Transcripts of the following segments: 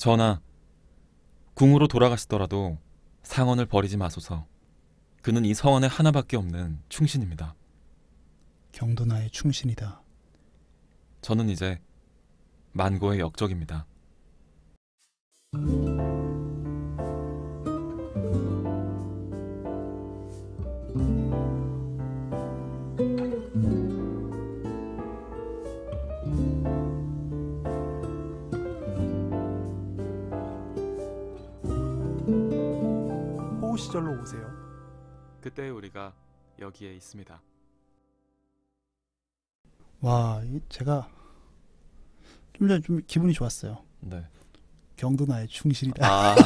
전하, 궁으로 돌아가시더라도 상언을 버리지 마소서. 그는 이 서원에 하나밖에 없는 충신입니다. 경도나의 충신이다. 저는 이제 만고의 역적입니다. 호우 시절로 오세요. 그때 우리가 여기에 있습니다. 와, 제가 좀 전에 좀 기분이 좋았어요. 네. 경도나의 충신이다. 아,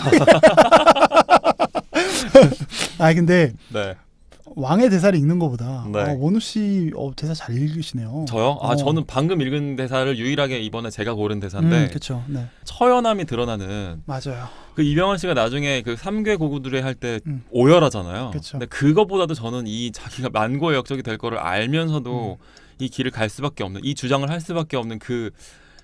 아 근데 네. 왕의 대사를 읽는 것보다 네. 원우 씨 대사 잘 읽으시네요. 저요? 저는 방금 읽은 대사를 유일하게 이번에 제가 고른 대사인데 그렇죠. 네. 처연함이 드러나는 맞아요. 그 이병헌 씨가 나중에 그 삼괴 고구들의 할 때 음. 오열하잖아요. 그쵸. 근데 그것보다도 저는 이 자기가 만고의 역적이 될 거를 알면서도 이 길을 갈 수밖에 없는, 이 주장을 할 수밖에 없는 그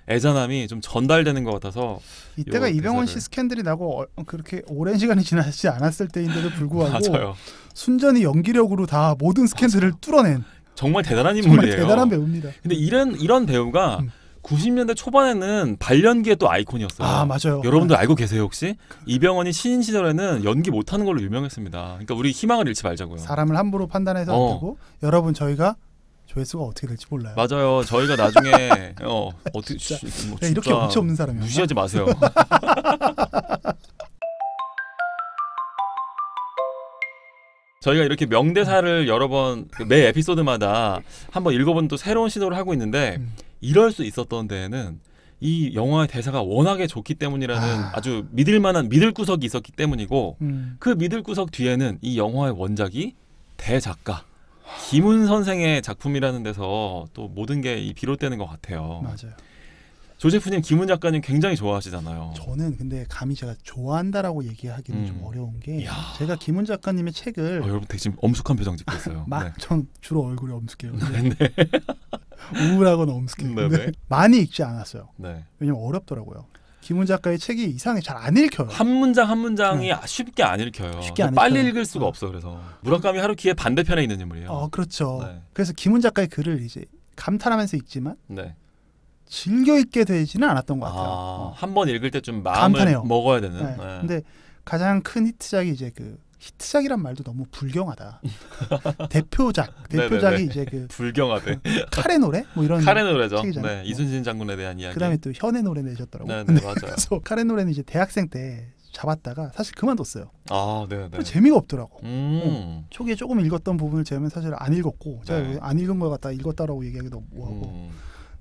애잔함이 좀 전달되는 것 같아서 이때가 요 이병헌 대사를- 씨 스캔들이 나고 그렇게 오랜 시간이 지나지 않았을 때인데도 불구하고 맞아요. 순전히 연기력으로 다 모든 스캔들을 뚫어낸 정말 대단한 정말 인물이에요. 대단한 배우입니다. 근데 이런 배우가 90년대 초반에는 발연기의 또 아이콘이었어요. 아 맞아요. 여러분들 알고 계세요 혹시? 이병헌이 신인 시절에는 연기 못하는 걸로 유명했습니다. 그러니까 우리 희망을 잃지 말자고요. 사람을 함부로 판단해서 안 되고 여러분 저희가 조회수가 어떻게 될지 몰라요. 맞아요. 저희가 나중에 어떻게 뭐 네, 이렇게 진짜 엄청 없는 사람이야. 무시하지 마세요. 저희가 이렇게 명대사를 여러 번 매 에피소드마다 한번 읽어본 또 새로운 시도를 하고 있는데 이럴 수 있었던 데에는 이 영화의 대사가 워낙에 좋기 때문이라는 아주 믿을 구석이 있었기 때문이고 그 믿을 구석 뒤에는 이 영화의 원작이 대작가 김훈 선생의 작품이라는 데서 또 모든 게 비롯되는 것 같아요. 맞아요. 조제프님, 김훈 작가님 굉장히 좋아하시잖아요. 저는 근데 감히 제가 좋아한다라고 얘기하기는 좀 어려운 게 이야. 제가 김훈 작가님의 책을 여러분 되게 지금 엄숙한 표정 짓고 있어요. 막 전 주로 얼굴이 엄숙해요. 네. 우울하거나 엄숙해요. 네, 근데 네. 많이 읽지 않았어요. 네. 왜냐면 어렵더라고요. 김훈 작가의 책이 이상하게 잘 안 읽혀요. 한 문장 한 문장이 쉽게 안 읽혀요. 쉽게 안 빨리 읽혀요. 읽을 수가 없어. 그래서 무라카미 하루키의 반대편에 있는 인물이에요. 그렇죠. 네. 그래서 김훈 작가의 글을 이제 감탄하면서 읽지만 네. 즐겨 읽게 되지는 않았던 것 같아요. 한 번 읽을 때 좀 마음을 감탄해요. 먹어야 되는. 네. 네. 근데 가장 큰 히트작이 이제 그 히트작이란 말도 너무 불경하다. 대표작이 네네네. 이제 그 불경하대. 칼의 노래 뭐 이런 칼의 노래죠. 책이잖아요. 네. 이순신 장군에 대한 이야기. 그다음에 또 현의 노래 내셨더라고요. 네, 맞아요. 그래서 칼의 노래는 이제 대학생 때 잡았다가 사실 그만뒀어요. 네, 네. 재미가 없더라고. 초기에 조금 읽었던 부분을 제가 사실 안 읽었고 제가 네. 안 읽은 것 같다 읽었다라고 얘기하기도 뭐하고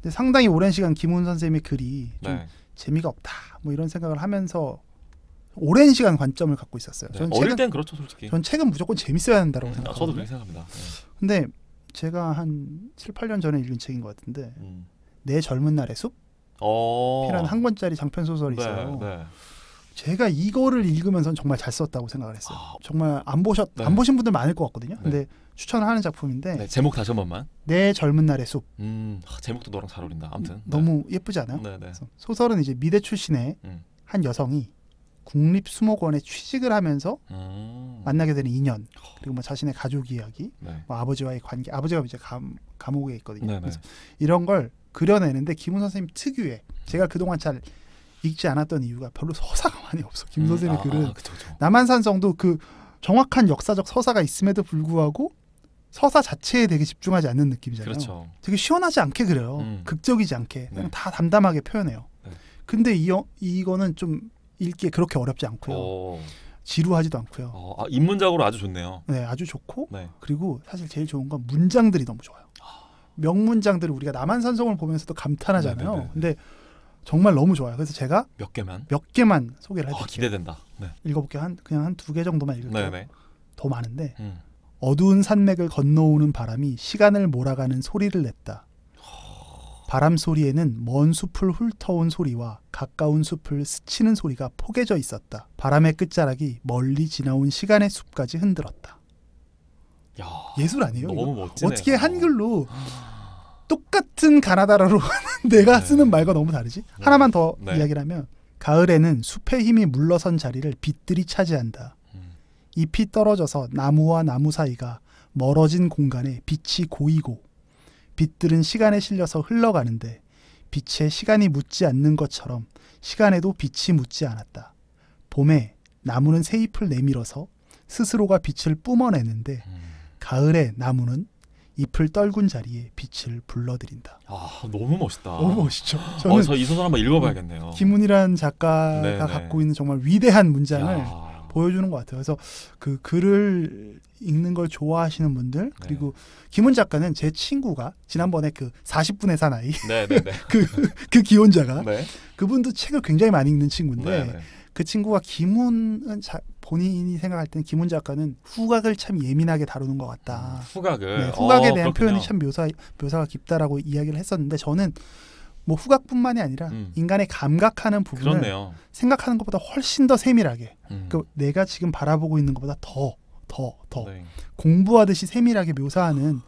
근데 상당히 오랜 시간 김훈 선생님의 글이 좀 네. 재미가 없다 뭐 이런 생각을 하면서 오랜 시간 관점을 갖고 있었어요. 네. 저는 어릴 책은, 땐 그렇죠, 솔직히. 전 책은 무조건 재밌어야 한다고 생각하거든요. 저도 그렇게 생각합니다. 네. 근데 제가 한 7, 8년 전에 읽은 책인 것 같은데 내 젊은 날의 숲? 이라는 한 권짜리 장편 소설이 있어요. 네. 제가 이거를 읽으면서 정말 잘 썼다고 생각을 했어요. 정말 안 보신 분들 많을 것 같거든요. 근데 추천을 하는 작품인데 네, 제목 다시 한 번만. 내 젊은 날의 숲. 제목도 너랑 잘 어울린다. 아무튼 너무 예쁘지 않아요? 네, 네. 소설은 이제 미대 출신의 한 여성이 국립수목원에 취직을 하면서 만나게 되는 인연 그리고 뭐 자신의 가족 이야기, 네. 뭐 아버지와의 관계, 아버지가 이제 감옥에 있거든요. 네, 네. 그래서 이런 걸 그려내는데 김훈 선생님 특유의 제가 그동안 잘 읽지 않았던 이유가 별로 서사가 많이 없어. 김 선생님의 글은 그쵸. 남한산성도 그 정확한 역사적 서사가 있음에도 불구하고 서사 자체에 되게 집중하지 않는 느낌이잖아요. 그렇죠. 되게 시원하지 않게 그려요. 극적이지 않게 그냥 다 담담하게 표현해요. 네. 근데 이거는 좀 읽기에 그렇게 어렵지 않고요. 지루하지도 않고요. 인문작으로 아주 좋네요. 네, 아주 좋고 네. 그리고 사실 제일 좋은 건 문장들이 너무 좋아요. 명문장들을 우리가 남한산성을 보면서도 감탄하잖아요. 네네네. 근데 정말 너무 좋아요. 그래서 제가 몇 개만 소개를 해드릴게요. 기대된다. 네. 읽어볼게요. 그냥 한 2개 정도만 읽을게요. 네네. 더 많은데 어두운 산맥을 건너오는 바람이 시간을 몰아가는 소리를 냈다. 바람 소리에는 먼 숲을 훑어온 소리와 가까운 숲을 스치는 소리가 포개져 있었다. 바람의 끝자락이 멀리 지나온 시간의 숲까지 흔들었다. 야, 예술 아니에요? 너무 멋지네요. 어떻게 한글로 똑같은 가나다라로 내가 네. 쓰는 말과 너무 다르지? 하나만 더 네. 이야기를 하면 가을에는 숲의 힘이 물러선 자리를 빛들이 차지한다. 잎이 떨어져서 나무와 나무 사이가 멀어진 공간에 빛이 고이고 빛들은 시간에 실려서 흘러가는데 빛에 시간이 묻지 않는 것처럼 시간에도 빛이 묻지 않았다. 봄에 나무는 새 잎을 내밀어서 스스로가 빛을 뿜어내는데 가을에 나무는 잎을 떨군 자리에 빛을 불러들인다. 아, 너무 멋있다. 너무 멋있죠. 저는 저 이 소설 한번 읽어봐야겠네요. 김훈이라는 작가가 네네. 갖고 있는 정말 위대한 문장을 야. 보여주는 것 같아요. 그래서 그 글을 읽는 걸 좋아하시는 분들 그리고 네. 김훈 작가는 제 친구가 지난번에 그 40분의 사나이 네네네. 그 기혼자가 네. 그분도 책을 굉장히 많이 읽는 친구인데 네네. 그 친구가 김훈은 본인이 생각할 때는 김훈 작가는 후각을 참 예민하게 다루는 것 같다. 후각을. 네, 후각에 대한 그렇군요. 표현이 참 묘사가 깊다라고 이야기를 했었는데 저는 뭐 후각뿐만이 아니라 인간의 감각하는 부분을 그렇네요. 생각하는 것보다 훨씬 더 세밀하게 그 내가 지금 바라보고 있는 것보다 더 네. 공부하듯이 세밀하게 묘사하는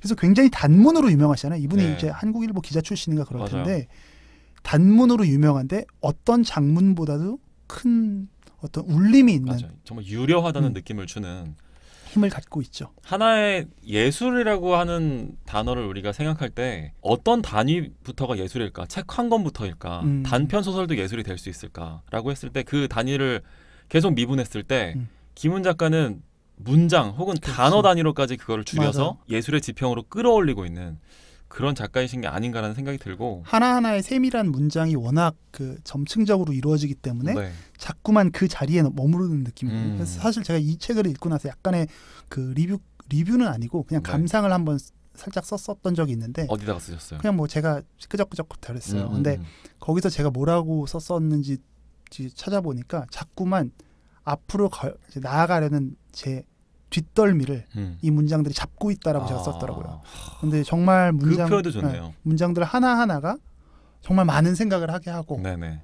그래서 굉장히 단문으로 유명하시잖아요. 이분이 네. 이제 한국일보 기자 출신인가 그럴 맞아요. 텐데 단문으로 유명한데 어떤 장문보다도 큰 어떤 울림이 있는 맞아요. 정말 유려하다는 느낌을 주는 힘을 갖고 있죠. 하나의 예술이라고 하는 단어를 우리가 생각할 때 어떤 단위부터가 예술일까? 책 한 권부터일까? 단편 소설도 예술이 될 수 있을까라고 했을 때 그 단위를 계속 미분했을 때 김훈 작가는 문장 혹은 단어 단위로까지 그거를 줄여서 맞아요. 예술의 지평으로 끌어올리고 있는 그런 작가이신 게 아닌가라는 생각이 들고 하나하나의 세밀한 문장이 워낙 그 점층적으로 이루어지기 때문에 네. 자꾸만 그 자리에 머무르는 느낌이에요. 그래서 사실 제가 이 책을 읽고 나서 약간의 그 리뷰는 아니고 그냥 네. 감상을 한번 살짝 썼었던 적이 있는데 어디다가 쓰셨어요? 그냥 뭐 제가 끄적끄적 대랬어요. 근데 거기서 제가 뭐라고 썼었는지 찾아보니까 자꾸만 앞으로 이제 나아가려는 제 뒷덜미를 이 문장들이 잡고 있다라고 제가 썼더라고요. 근데 정말 그 표현도 좋네요. 문장들 하나하나가 정말 많은 생각을 하게 하고 네네.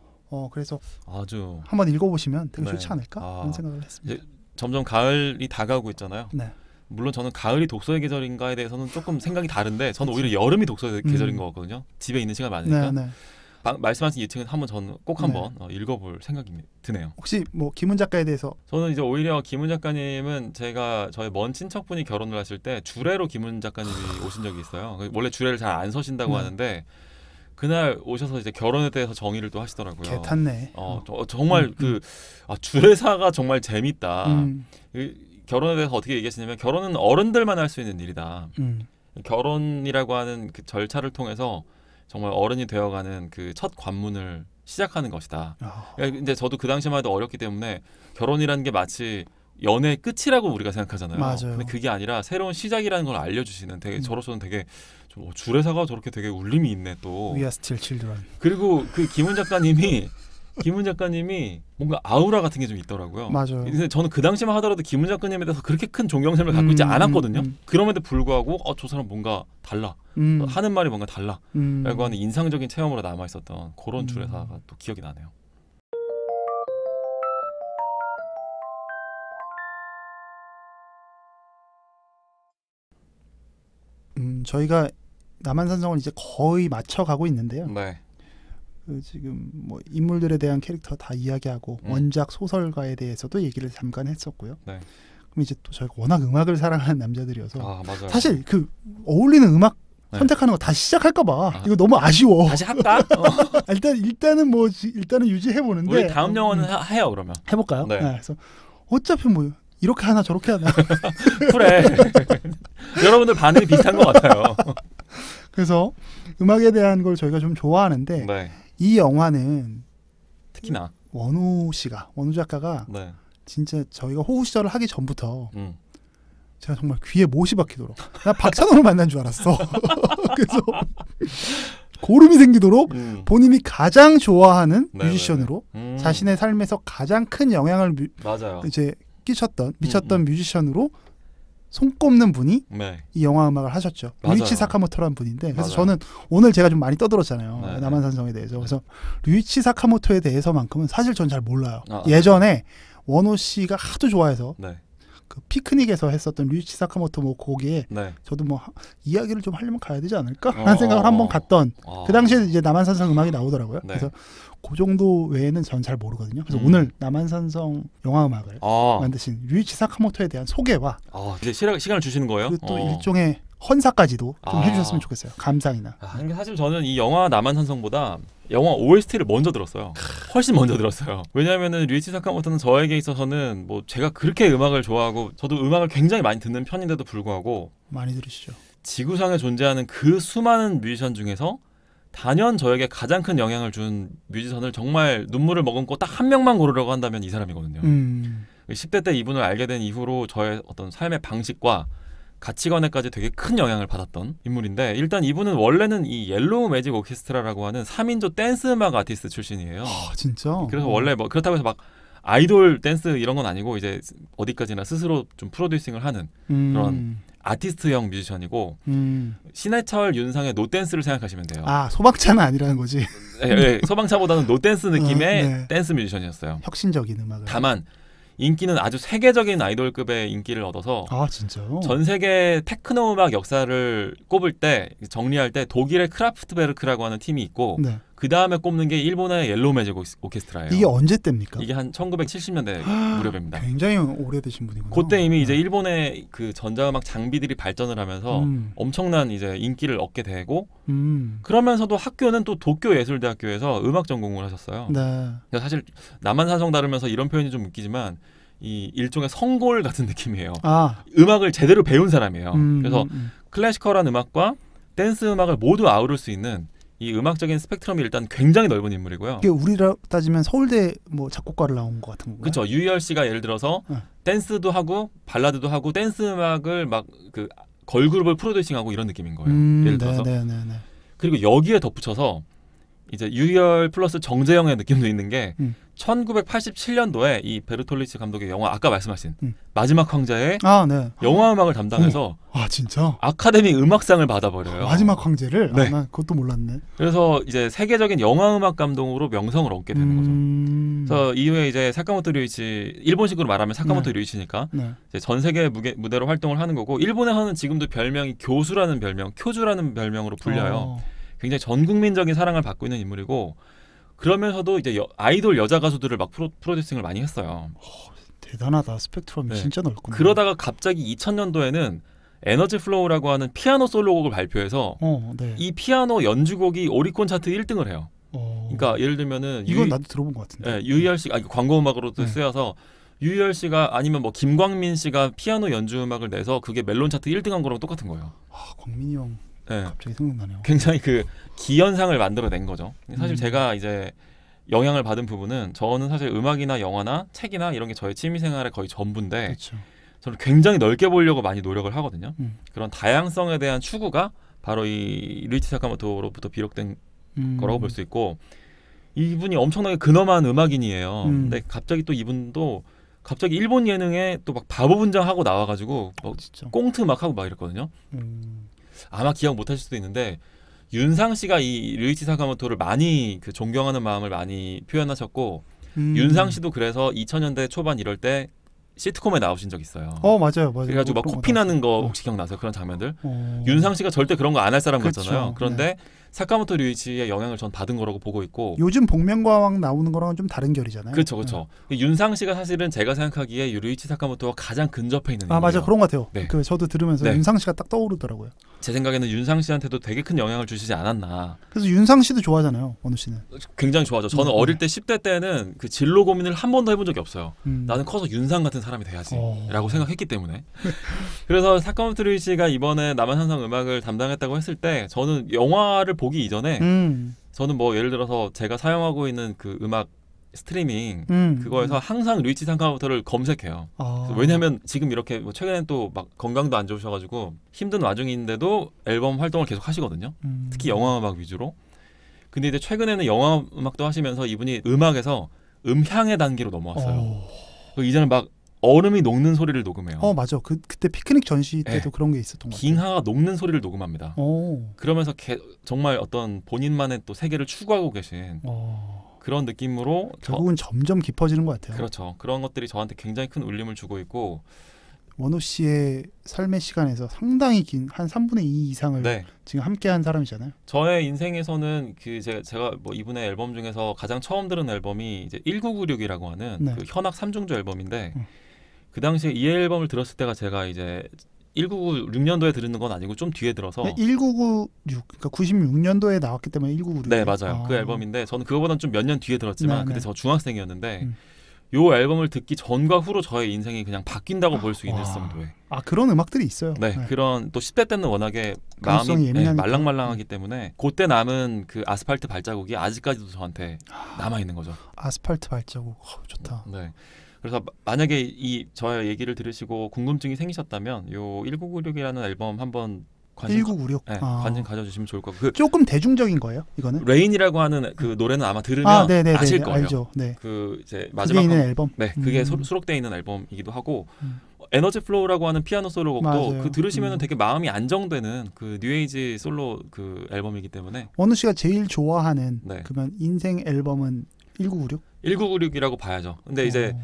그래서 아주 한번 읽어보시면 되게 네. 좋지 않을까 그런 생각을 했습니다. 이제 점점 가을이 다가오고 있잖아요. 네. 물론 저는 가을이 독서의 계절인가에 대해서는 조금 생각이 다른데 저는 오히려 여름이 독서의 계절인 것 같거든요. 집에 있는 시간이 많으니까. 네, 네. 말씀하신 이 책은 한번 저는 꼭 한번 읽어볼 생각이 드네요. 혹시 뭐 김훈 작가에 대해서 저는 이제 오히려 김훈 작가님은 제가 저의 먼 친척분이 결혼을 하실 때 주례로 김훈 작가님이 오신 적이 있어요. 원래 주례를 잘 안 서신다고 하는데 그날 오셔서 이제 결혼에 대해서 정의를 또 하시더라고요. 개 탔네. 정말 주례사가 정말 재밌다. 결혼에 대해서 어떻게 얘기하시냐면 결혼은 어른들만 할 수 있는 일이다. 결혼이라고 하는 그 절차를 통해서 정말 어른이 되어가는 그 첫 관문을 시작하는 것이다. 근데 저도 그 당시만 해도 어렸기 때문에 결혼이라는 게 마치 연애의 끝이라고 우리가 생각하잖아요. 맞아요. 근데 그게 아니라 새로운 시작이라는 걸 알려주시는 되게 저로서는 되게 주례사가 저렇게 되게 울림이 있네 또. We are still children. 그리고 그 김훈 작가님이 뭔가 아우라 같은 게 좀 있더라고요. 맞아요. 근데 저는 그 당시만 하더라도 김훈 작가님에 대해서 그렇게 큰 존경심을 갖고 있지 않았거든요. 그럼에도 불구하고 저 사람 뭔가 달라. 하는 말이 뭔가 달라. 라고 하는 인상적인 체험으로 남아있었던 그런 주례사가 또 기억이 나네요. 저희가 남한산성을 이제 거의 맞춰가고 있는데요. 네. 지금 뭐 인물들에 대한 캐릭터 다 이야기하고 원작 소설가에 대해서도 얘기를 잠깐 했었고요. 네. 그럼 이제 또 저희가 워낙 음악을 사랑하는 남자들이어서 맞아요. 사실 그 어울리는 음악 선택하는 거 다시 시작할까봐 이거 너무 아쉬워. 다시 할까? 일단은 유지해 보는데 우리 다음 영화는 해요 그러면. 해볼까요? 네. 그래서 어차피 뭐 이렇게 하나 저렇게 하나. 그래. 여러분들 반응이 비슷한 것 같아요. 그래서 음악에 대한 걸 저희가 좀 좋아하는데 네. 이 영화는 특히나 원우 작가가 네. 진짜 저희가 호우 시절을 하기 전부터 제가 정말 귀에 못이 박히도록 나 박찬호를 만난 줄 알았어. 그래서 고름이 생기도록 본인이 가장 좋아하는 뮤지션으로 자신의 삶에서 가장 큰 영향을 맞아요. 이제 미쳤던 뮤지션으로 손꼽는 분이 이 영화 음악을 하셨죠. 류이치 사카모토라는 분인데 그래서 저는 오늘 제가 좀 많이 떠들었잖아요. 남한산성에 대해서. 그래서 류이치 사카모토에 대해서만큼은 사실 전 잘 몰라요. 예전에 원호 씨가 하도 좋아해서 그 피크닉에서 했었던 류이치 사카모토 뭐 거기에 네. 저도 뭐 이야기를 좀 하려면 가야 되지 않을까라는 생각을 한번 갔던 그 당시에 이제 남한산성 음악이 나오더라고요. 네. 그래서 그 정도 외에는 전 잘 모르거든요. 그래서 오늘 남한산성 영화 음악을 만드신 류이치 사카모토에 대한 소개와 이제 시간을 주시는 거예요? 그리고 또 일종의 헌사까지도 좀 해주셨으면 좋겠어요. 감상이나. 근데 사실 저는 이 영화 남한산성보다 영화 OST를 먼저 들었어요. 훨씬 먼저 들었어요. 왜냐하면은 류이치 사카모토는 저에게 있어서는 뭐 제가 그렇게 음악을 좋아하고 저도 음악을 굉장히 많이 듣는 편인데도 불구하고 많이 들으시죠. 지구상에 존재하는 그 수많은 뮤지션 중에서 단연 저에게 가장 큰 영향을 준 뮤지션을 정말 눈물을 머금고 딱 한 명만 고르려고 한다면 이 사람이거든요. 10대 때 이분을 알게 된 이후로 저의 어떤 삶의 방식과 가치관에까지 되게 큰 영향을 받았던 인물인데, 일단 이분은 원래는 이 옐로우 매직 오케스트라라고 하는 3인조 댄스 음악 아티스트 출신이에요. 진짜? 그래서 원래 뭐 그렇다고 해서 막 아이돌 댄스 이런 건 아니고 이제 어디까지나 스스로 좀 프로듀싱을 하는 그런 아티스트형 뮤지션이고 신해철 윤상의 노댄스를 생각하시면 돼요. 소방차는 아니라는 거지. 네, 소방차보다는 노댄스 느낌의 네. 댄스 뮤지션이었어요. 혁신적인 음악을. 다만 인기는 아주 세계적인 아이돌급의 인기를 얻어서 진짜요? 전 세계 테크노 음악 역사를 꼽을 때, 정리할 때 독일의 크라프트베르크라고 하는 팀이 있고 네. 그 다음에 꼽는 게 일본의 옐로우 매직 오케스트라예요. 이게 언제 때입니까? 이게 한 1970년대 무렵입니다. 굉장히 오래되신 분이구나. 그때 이미 이제 일본의 그 전자음악 장비들이 발전을 하면서 엄청난 이제 인기를 얻게 되고 그러면서도 학교는 또 도쿄예술대학교에서 음악 전공을 하셨어요. 네. 그러니까 사실 남한산성 다루면서 이런 표현이 좀 웃기지만 이 일종의 성골 같은 느낌이에요. 음악을 제대로 배운 사람이에요. 그래서 클래시컬한 음악과 댄스 음악을 모두 아우를 수 있는 이 음악적인 스펙트럼이 일단 굉장히 넓은 인물이고요. 이게 우리로 따지면 서울대 뭐 작곡가를 나온 것 같은 건가요? 그렇죠. 유희열 씨가 예를 들어서 댄스도 하고 발라드도 하고 댄스 음악을 막 그 걸그룹을 프로듀싱하고 이런 느낌인 거예요. 예를 들어서. 네네네. 그리고 여기에 덧붙여서 이제 유희열 플러스 정재영의 느낌도 있는 게 1987년도에 이 베르톨리치 감독의 영화 아까 말씀하신 마지막 황제의 네. 영화 음악을 담당해서 진짜? 아카데미 음악상을 받아버려요. 마지막 황제를? 네. 난 그것도 몰랐네. 그래서 이제 세계적인 영화 음악 감독으로 명성을 얻게 되는 거죠. 그래서 이후에 이제 사카모토 류이치, 일본식으로 말하면 사카모토 류이치니까 이제 전 세계 무대로 활동을 하는 거고, 일본에서는 지금도 별명이 교수라는 별명, 쿄주라는 별명으로 불려요. 굉장히 전 국민적인 사랑을 받고 있는 인물이고, 그러면서도 이제 아이돌 여자 가수들을 막 프로듀싱을 많이 했어요. 대단하다. 스펙트럼이 진짜 넓구나. 그러다가 갑자기 2000년도에는 에너지 플로우라고 하는 피아노 솔로곡을 발표해서 이 피아노 연주곡이 오리콘 차트 1등을 해요. 그러니까 예를 들면은 이건 나도 들어본 것 같은데. 유희열 씨가 광고 음악으로도 쓰여서 유희열 씨가 아니면 뭐 김광민 씨가 피아노 연주 음악을 내서 그게 멜론 차트 1등한 거랑 똑같은 거예요. 광민이 형. 갑자기 생각나네요. 굉장히 그 기현상을 만들어낸 거죠. 사실 제가 이제 영향을 받은 부분은, 저는 사실 음악이나 영화나 책이나 이런 게 저의 취미생활의 거의 전부인데, 그렇죠. 저는 굉장히 넓게 보려고 많이 노력을 하거든요. 그런 다양성에 대한 추구가 바로 이 류이치 사카모토로부터 비롯된 거라고 볼 수 있고, 이분이 엄청나게 근엄한 음악인이에요. 근데 갑자기 또 이분도 갑자기 일본 예능에 또 막 바보 분장하고 나와가지고 막 꽁트 막 하고 막 이랬거든요. 아마 기억 못하실 수도 있는데, 윤상 씨가 이 류이치 사카모토를 많이 그 존경하는 마음을 많이 표현하셨고, 윤상 씨도 그래서 2000년대 초반 이럴 때 시트콤에 나오신 적 있어요. 맞아요. 그래가지고 막 코피 나는 거 혹시 기억나세요? 그런 장면들. 윤상 씨가 절대 그런 거 안 할 사람 같잖아요. 그런데 사카모토 류이치의 영향을 전 받은 거라고 보고 있고, 요즘 복면가왕 나오는 거랑은 좀 다른 결이잖아요. 그렇죠. 윤상 씨가 사실은 제가 생각하기에 류이치 사카모토와 가장 근접해 있는 인물이에요. 맞아, 그런 것 같아요. 네. 저도 들으면서 윤상 씨가 딱 떠오르더라고요. 제 생각에는 윤상 씨한테도 되게 큰 영향을 주시지 않았나. 그래서 윤상 씨도 좋아하잖아요, 원우 씨는. 굉장히 좋아하죠. 저는 어릴 때 10대 때는 그 진로 고민을 한 번도 해본 적이 없어요. 나는 커서 윤상 같은 사람이 돼야지라고 생각했기 때문에. 그래서 사카모토 류이치가 이번에 남한산성 음악을 담당했다고 했을 때, 저는 영화를 보기 이전에 저는 뭐 예를 들어서 제가 사용하고 있는 그 음악 스트리밍 그거에서 항상 류이치 사카모토를 검색해요. 왜냐하면 지금 이렇게 뭐 최근엔 또 막 건강도 안 좋으셔가지고 힘든 와중인데도 앨범 활동을 계속 하시거든요. 특히 영화 음악 위주로. 근데 이제 최근에는 영화 음악도 하시면서 이분이 음악에서 음향의 단계로 넘어왔어요. 이제는 막 얼음이 녹는 소리를 녹음해요. 맞아. 그때 피크닉 전시 때도 그런 게 있었던 것 같아요. 빙하가 녹는 소리를 녹음합니다. 그러면서 정말 어떤 본인만의 또 세계를 추구하고 계신 그런 느낌으로 결국은 점점 깊어지는 것 같아요. 그렇죠. 그런 것들이 저한테 굉장히 큰 울림을 주고 있고, 원호 씨의 삶의 시간에서 상당히 긴 한 3분의 2 이상을 네. 지금 함께한 사람이잖아요. 저의 인생에서는 그 제가 뭐 이분의 앨범 중에서 가장 처음 들은 앨범이 이제 1996이라고 하는 네. 그 현악 3중조 앨범인데 그 당시에 이 앨범을 들었을 때가 제가 이제 1996년도에 들은 건 아니고 좀 뒤에 들어서 1996, 그러니까 96년도에 나왔기 때문에 1996. 네 맞아요. 그 앨범인데 저는 그거보다는 좀 몇 년 뒤에 들었지만 네, 그때 네. 저 중학생이었는데 음. 요 앨범을 듣기 전과 후로 저의 인생이 그냥 바뀐다고 볼 수 있을 와. 정도의 아 그런 음악들이 있어요. 네, 그런 또 10대 때는 워낙에 감수성이 마음이 예민하니까. 말랑말랑하기 때문에 그때 남은 그 아스팔트 발자국이 아직까지도 저한테 남아 있는 거죠. 아스팔트 발자국. 좋다. 네. 그래서 만약에 이 저의 얘기를 들으시고 궁금증이 생기셨다면 요 1996이라는 앨범 한번 관심 1996. 네, 관심 가져주시면 좋을 것 같고 그 조금 대중적인 거예요, 이거는? 레인이라고 하는 그 노래는 아마 들으면 네네네, 아실 거예요. 알죠. 네. 그 이제 그게 마지막 있는 앨범. 네, 그게 수록되어 있는 앨범이기도 하고 음. 에너지 플로우라고 하는 피아노 솔로곡도 맞아요. 그 들으시면은 되게 마음이 안정되는 그 뉴에이지 솔로 그 앨범이기 때문에 원우 씨가 제일 좋아하는 네. 그러면 인생 앨범은 1996? 1996이라고 봐야죠. 근데 이제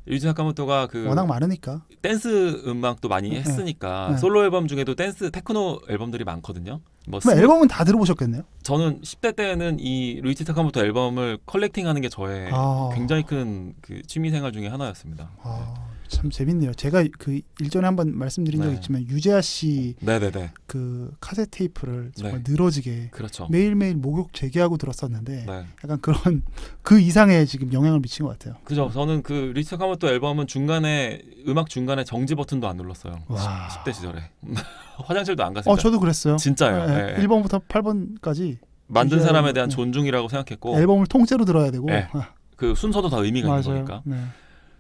유지 사카모토가 그 워낙 많으니까. 댄스 음악도 많이 네. 했으니까 네. 솔로 앨범 중에도 댄스 테크노 앨범들이 많거든요. 뭐 그럼 앨범은 다 들어보셨겠네요? 저는 10대 때는 이 루이치 사카모토 앨범을 컬렉팅하는 게 저의 굉장히 큰 그 취미 생활 중에 하나였습니다. 참 재밌네요. 제가 그 일전에 한번 말씀드린 적 네. 있지만 유재하 씨 네네네. 그 카세트 테이프를 정말 네. 늘어지게 그렇죠. 매일매일 목욕 재개하고 들었었는데 네. 약간 그런 그 이상의 지금 영향을 미친 것 같아요. 그죠. 저는 그 루이치 사카모토 앨범은 중간에 음악 중간에 정지 버튼도 안 눌렀어요. 와. 10대 시절에 화장실도 안 갔습니다. 저도 그랬어요. 진짜요. 네, 네. 1번부터 8번까지 만든 사람에 대한 네. 존중이라고 생각했고 앨범을 통째로 들어야 되고. 네. 그 순서도 다 의미가 있는 맞아요. 거니까. 네.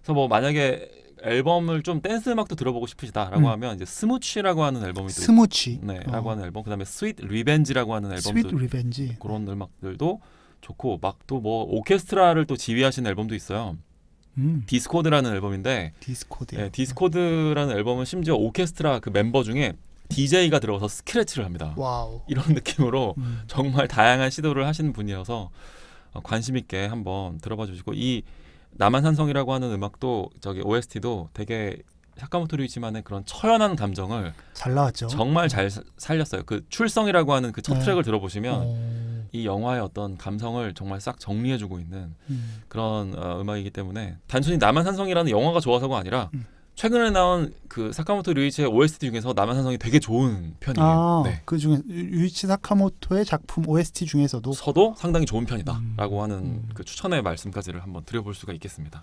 그래서 뭐 만약에 앨범을 좀 댄스 음악도 들어보고 싶으시다라고 하면 이제 스무치라고 하는 앨범이 또 스무치. 라고 하는 앨범, 그다음에 스윗 리벤지라고 하는 앨범도 스윗 리벤지. 그런 음악들도 좋고 막 또 뭐 오케스트라를 또 지휘하신 앨범도 있어요. 디스코드라는 앨범인데 디스코드요. 네, 디스코드라는 앨범은 심지어 오케스트라 그 멤버 중에 DJ가 들어가서 스크래치를 합니다. 와우. 이런 느낌으로 정말 다양한 시도를 하시는 분이어서 관심 있게 한번 들어봐 주시고 이 남한산성이라고 하는 음악도 저기 OST도 되게 사카모토 류이치만의 그런 처연한 감정을 잘 나왔죠. 정말 잘 살렸어요. 그 출성이라고 하는 그 첫 네. 트랙을 들어보시면 이 영화의 어떤 감성을 정말 싹 정리해주고 있는 그런 음악이기 때문에 단순히 남한산성이라는 영화가 좋아서가 아니라 최근에 나온 그 사카모토 류이치의 OST 중에서 남한산성이 되게 좋은 편이에요. 네. 그 중에 유이치 사카모토의 작품 OST 중에서도 서도 상당히 좋은 편이다라고 하는 그 추천의 말씀까지를 한번 드려볼 수가 있겠습니다.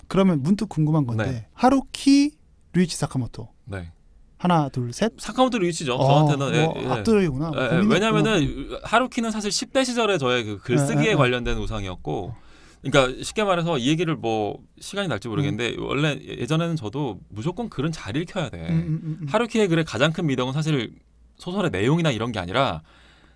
그러면 문득 궁금한 건데 네. 하루키 류이치 사카모토 네. 하나 둘 셋. 사카모토 류이치죠. 저한테는 압도적이구나. 왜냐하면은 하루키는 사실 10대 시절에 저의 그 글쓰기에 관련된 우상이었고, 그러니까 쉽게 말해서 이 얘기를 뭐 시간이 날지 모르겠는데 원래 예전에는 저도 무조건 글은 잘 읽혀야 돼. 하루키의 글의 가장 큰 미덕은 사실 소설의 내용이나 이런 게 아니라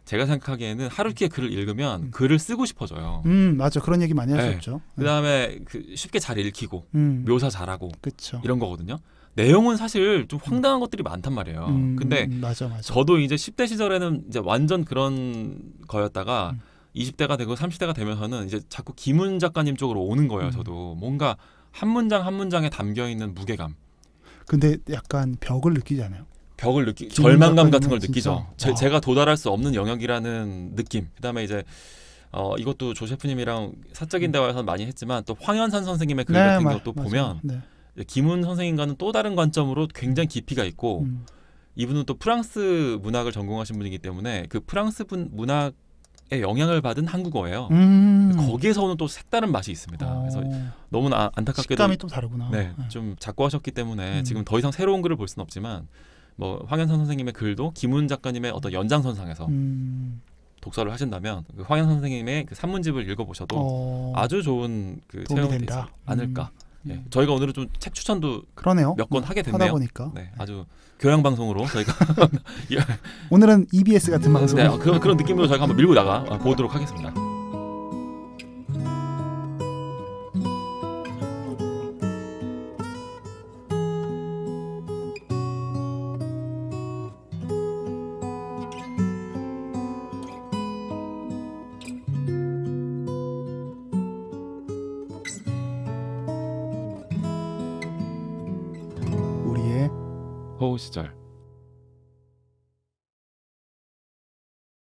제가 생각하기에는 하루키의 글을 읽으면 글을 쓰고 싶어져요. 맞아. 그런 얘기 많이 하셨죠. 그다음에 그 쉽게 잘 읽히고 묘사 잘하고 그쵸. 이런 거거든요. 내용은 사실 좀 황당한 것들이 많단 말이에요. 근데 맞아. 저도 이제 10대 시절에는 이제 완전 그런 거였다가 20대가 되고 30대가 되면서는 이제 자꾸 김훈 작가님 쪽으로 오는 거예요. 저도 뭔가 한 문장 한 문장에 담겨 있는 무게감. 근데 약간 벽을 느끼잖아요. 절망감 같은 걸 느끼죠. 진짜? 제가 도달할 수 없는 영역이라는 느낌. 그다음에 이제 이것도 조 셰프님이랑 사적인 대화에서 많이 했지만 또 황현산 선생님의 글 같은 것도 보면 김훈 선생님과는 또 다른 관점으로 굉장히 깊이가 있고 이분은 또 프랑스 문학을 전공하신 분이기 때문에 그 프랑스 문학의 영향을 받은 한국어예요. 거기에서 오는 또 색다른 맛이 있습니다. 그래서 너무나 안타깝게도 식감이 또 다르구나. 좀 작고하셨기 때문에 지금 더 이상 새로운 글을 볼 수는 없지만 뭐 황현산 선생님의 글도 김훈 작가님의 어떤 연장선상에서 독서를 하신다면 그 황현산 선생님의 그 산문집을 읽어보셔도 아주 좋은 그 체험이 되지 않을까. 저희가 오늘은 좀 책 추천도 그러네요. 몇 권 하게 됐네요. 하다 보니까. 아주 교양 방송으로 저희가 오늘은 EBS 같은 방송. 그런 느낌으로 저희가 한번 밀고 나가 보도록 하겠습니다. 우리 포 시절